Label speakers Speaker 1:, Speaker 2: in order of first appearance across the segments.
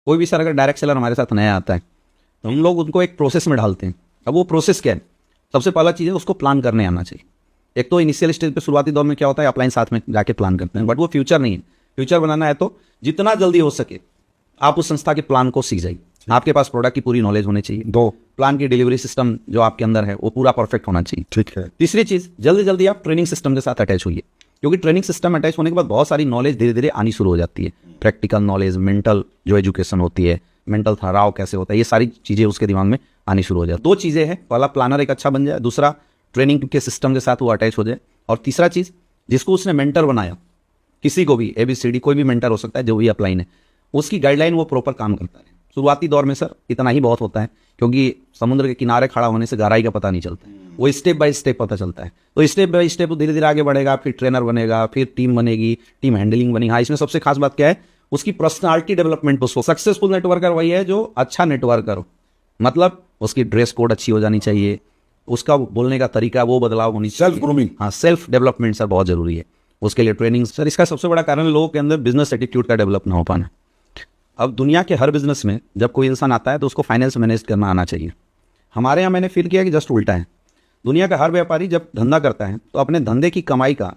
Speaker 1: कोई भी सर अगर डायरेक्ट सेलर हमारे साथ नया आता है तो हम लोग उनको एक प्रोसेस में डालते हैं। अब वो प्रोसेस क्या है? सबसे पहला चीज़ है उसको प्लान करने आना चाहिए। एक तो इनिशियल स्टेज पे शुरुआती दौर में क्या होता है, अपलाइन साथ में जाके प्लान करते हैं, बट वो फ्यूचर नहीं है। फ्यूचर बनाना है तो जितना जल्दी हो सके आप उस संस्था के प्लान को सीख जाइए। आपके पास प्रोडक्ट की पूरी नॉलेज होनी चाहिए। 2, प्लान की डिलीवरी सिस्टम जो आपके अंदर है वो पूरा परफेक्ट होना चाहिए।
Speaker 2: ठीक है।
Speaker 1: तीसरी चीज़, जल्दी जल्दी आप ट्रेनिंग सिस्टम के साथ अटैच होइए, क्योंकि ट्रेनिंग सिस्टम अटैच होने के बाद बहुत सारी नॉलेज धीरे धीरे आनी शुरू हो जाती है। प्रैक्टिकल नॉलेज, मेंटल जो एजुकेशन होती है, मेंटल ठहराव कैसे होता है, ये सारी चीज़ें उसके दिमाग में आनी शुरू हो जाए। 2 चीज़ें हैं, पहला प्लानर एक अच्छा बन जाए, दूसरा ट्रेनिंग के सिस्टम के साथ वो अटैच हो जाए, और तीसरा चीज़ जिसको उसने मेंटर बनाया, किसी को भी ABCD कोई भी मेंटर हो सकता है जो भी अपलाइन है, उसकी गाइडलाइन वो प्रॉपर काम करता है। शुरुआती दौर में सर इतना ही बहुत होता है, क्योंकि समुद्र के किनारे खड़ा होने से गहराई का पता नहीं चलता है, वो स्टेप बाय स्टेप पता चलता है। तो स्टेप बाय स्टेप धीरे धीरे आगे बढ़ेगा, फिर ट्रेनर बनेगा, फिर टीम बनेगी, टीम हैंडलिंग बनेगी। हाँ, इसमें सबसे खास बात क्या है, उसकी पर्सनालिटी डेवलपमेंट। उसको सक्सेसफुल नेटवर्कर वही है जो अच्छा नेटवर्कर हो, मतलब उसकी ड्रेस कोड अच्छी हो जानी चाहिए, उसका बोलने का तरीका वो बदलाव होनी चाहिए।
Speaker 2: Self grooming.
Speaker 1: हाँ, सेल्फ डेवलपमेंट सर बहुत जरूरी है। उसके लिए ट्रेनिंग सर, इसका सबसे बड़ा कारण लोगों के अंदर बिजनेस एटीट्यूड का डेवलप ना हो पाना। अब दुनिया के हर बिजनेस में जब कोई इंसान आता है तो उसको फाइनेंस मैनेज करना आना चाहिए। हमारे यहाँ मैंने फील किया कि जस्ट उल्टा है। दुनिया का हर व्यापारी जब धंधा करता है तो अपने धंधे की कमाई का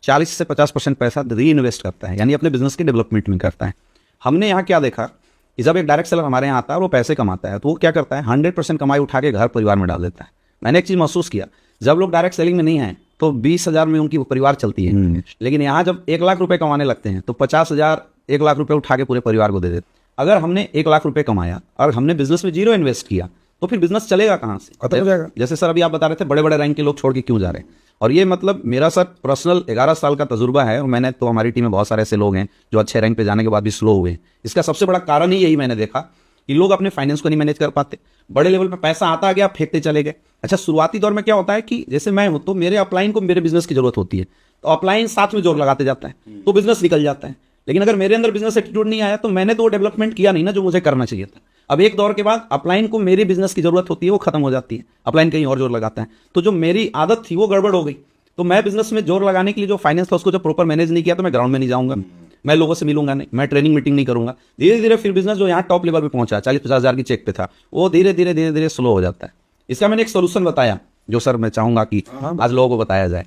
Speaker 1: 40 से 50% पैसा री इन्वेस्ट करता है, यानी अपने बिजनेस के डेवलपमेंट में करता है। हमने यहाँ क्या देखा कि जब एक डायरेक्ट सेलर हमारे यहाँ आता है और वो पैसे कमाता है तो वो क्या करता है, 100% कमाई उठा के घर परिवार में डाल देता है। मैंने एक चीज़ महसूस किया, जब लोग डायरेक्ट सेलिंग में नहीं आए तो 20,000 में उनकी परिवार चलती है, लेकिन यहाँ जब 1 लाख रुपए कमाने लगते हैं तो 50,000 1 लाख रुपए उठा के पूरे परिवार को दे देते। अगर हमने 1 लाख रुपए कमाया और हमने बिजनेस में 0 इन्वेस्ट किया तो फिर बिजनेस चलेगा कहाँ से?
Speaker 2: खत्म हो जाएगा।
Speaker 1: जैसे सर अभी आप बता रहे थे बड़े बड़े रैंक के लोग छोड़ के क्यों जा रहे हैं, और ये मतलब मेरा सर पर्सनल 11 साल का तजुर्बा है, और मैंने तो हमारी टीम में बहुत सारे ऐसे लोग हैं जो अच्छे रैंक पे जाने के बाद भी स्लो हुए। इसका सबसे बड़ा कारण ही यही मैंने देखा कि लोग अपने फाइनेंस को नहीं मैनेज कर पाते, बड़े लेवल पे पैसा आता गया फेंकते चले गए। अच्छा, शुरुआती दौर में क्या होता है कि जैसे मैं हूं तो मेरे अपलाइन को मेरे बिजनेस की जरूरत होती है, तो अपलाइन साथ में जोर लगाते जाता है तो बिजनेस निकल जाता है। लेकिन अगर मेरे अंदर बिजनेस एटीट्यूड नहीं आया तो मैंने तो वो डेवलपमेंट किया नहीं ना जो मुझे करना चाहिए था। अब एक दौर के बाद अपलाइन को मेरी बिजनेस की जरूरत होती है, वो खत्म हो जाती है, अपलाइन कहीं और जोर लगाता है, तो जो मेरी आदत थी वो गड़बड़ हो गई। तो मैं बिजनेस में जोर लगाने के लिए जो फाइनेंस था उसको जब प्रॉपर मैनेज नहीं किया तो मैं ग्राउंड में नहीं जाऊंगा, मैं लोगों से मिलूंगा नहीं, मैं ट्रेनिंग मीटिंग नहीं करूंगा। धीरे धीरे फिर बिजनेस जो यहाँ टॉप लेवल पे पहुंचा 40-50 हज़ार की चेक पे था, वो धीरे धीरे स्लो हो जाता है। इसका मैंने एक सोल्यूशन बताया जो सर मैं चाहूंगा कि आज लोगों को बताया जाए।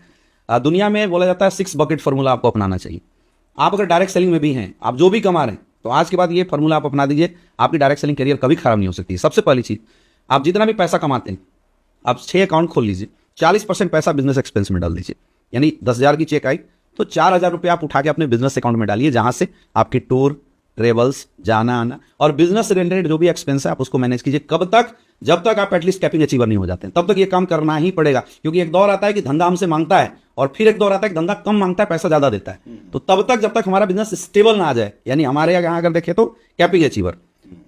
Speaker 1: दुनिया में बोला जाता है 6 बकेट फॉर्मूला आपको अपनाना चाहिए। आप अगर डायरेक्ट सेलिंग में भी हैं, आप जो भी कमा रहे हैं, तो आज के बाद ये फॉर्मूला आप अपना दीजिए, आपकी डायरेक्ट सेलिंग करियर कभी खराब नहीं हो सकती। सबसे पहली चीज, आप जितना भी पैसा कमाते हैं आप 6 अकाउंट खोल लीजिए, 40% पैसा बिजनेस एक्सपेंस में डाल दीजिए। यानी 10,000 की चेक आई तो 4,000 रुपये आप उठा के अपने बिजनेस अकाउंट में डालिए, जहां से आपके टूर, ट्रेवल्स, जाना आना और बिजनेस रिलेटेड जो भी एक्सपेंस है आप उसको मैनेज कीजिए। कब तक? जब तक आप एटलीस्ट कैपिंग अचीवर नहीं हो जाते तब तक ये काम करना ही पड़ेगा, क्योंकि एक दौर आता है कि धंधा हमसे मांगता है और फिर एक दौर आता है कि धंधा कम मांगता है, पैसा ज्यादा देता है। तो तब तक जब तक हमारा बिजनेस स्टेबल ना आ जाए, यानी हमारे यहाँ अगर देखें तो कैपिंग अचीवर,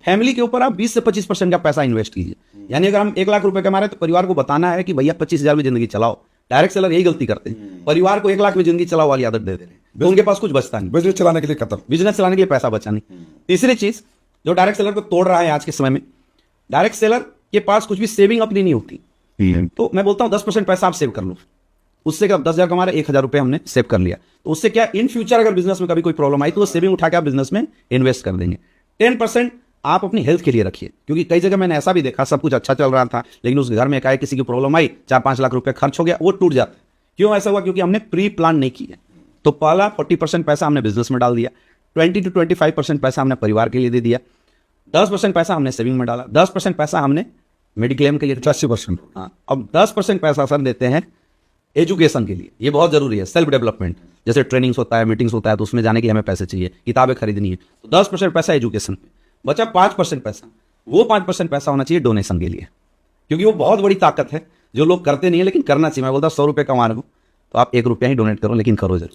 Speaker 1: फैमिली के ऊपर आप 20 से 25% का पैसा इन्वेस्ट कीजिए। यानी अगर हम 1 लाख रुपए कमा रहे हैं तो परिवार को बताना है कि भैया 25,000 में जिंदगी चलाओ। डायरेक्ट सेलर यही गलती करते हैं, परिवार को 1 लाख में जिंदगी चलाओ वाली आदत दे दे रहे हैं, तो उनके पास कुछ बचता नहीं,
Speaker 2: बिजनेस चलाने के लिए खत्म,
Speaker 1: बिजनेस चलाने के लिए पैसा बचा नहीं। तीसरी चीज जो डायरेक्ट सेलर को तोड़ रहा है आज के समय में, डायरेक्ट सेलर के पास कुछ भी सेविंग अपनी नहीं होती। तो मैं बोलता हूँ 10% पैसा आप सेव कर लो, उससे क्या 10,000 कमा रहे 1,000 रुपये हमने सेव कर लिया, तो उससे क्या इन फ्यूचर अगर बिजनेस में कभी कोई प्रॉब्लम आई तो वो सेविंग उठा के आप बिजनेस में इन्वेस्ट कर देंगे। 10% आप अपनी हेल्थ के लिए रखिए, क्योंकि कई जगह मैंने ऐसा भी देखा सब कुछ अच्छा चल रहा था लेकिन उस घर में एकाएक किसी की प्रॉब्लम आई, 4-5 लाख रुपए खर्च हो गया, वो टूट जाता है। क्यों ऐसा हुआ? क्योंकि हमने प्री प्लान नहीं किया। तो पहला 40% पैसा हमने बिजनेस में डाल दिया, 20 to 25% पैसा हमने परिवार के लिए दे दिया, 10% पैसा हमने सेविंग में डाला, 10% पैसा हमने मेडिक्लेम के लिए,
Speaker 2: 80%।
Speaker 1: हाँ, अब 10% पैसा सर देते हैं एजुकेशन के लिए। ये बहुत जरूरी है, सेल्फ डेवलपमेंट, जैसे ट्रेनिंग्स होता है, मीटिंग्स होता है, तो उसमें जाने के लिए हमें पैसे चाहिए, किताबें खरीदनी है, तो 10% पैसा एजुकेशन पे बचा। 5% पैसा, वो 5% पैसा होना चाहिए डोनेशन के लिए, क्योंकि वो बहुत बड़ी ताकत है जो लोग करते नहीं है लेकिन करना चाहिए। मैं बोलता 100 रुपये कमा रहे हो तो आप 1 रुपया ही डोनेट करो, लेकिन करो जरूर।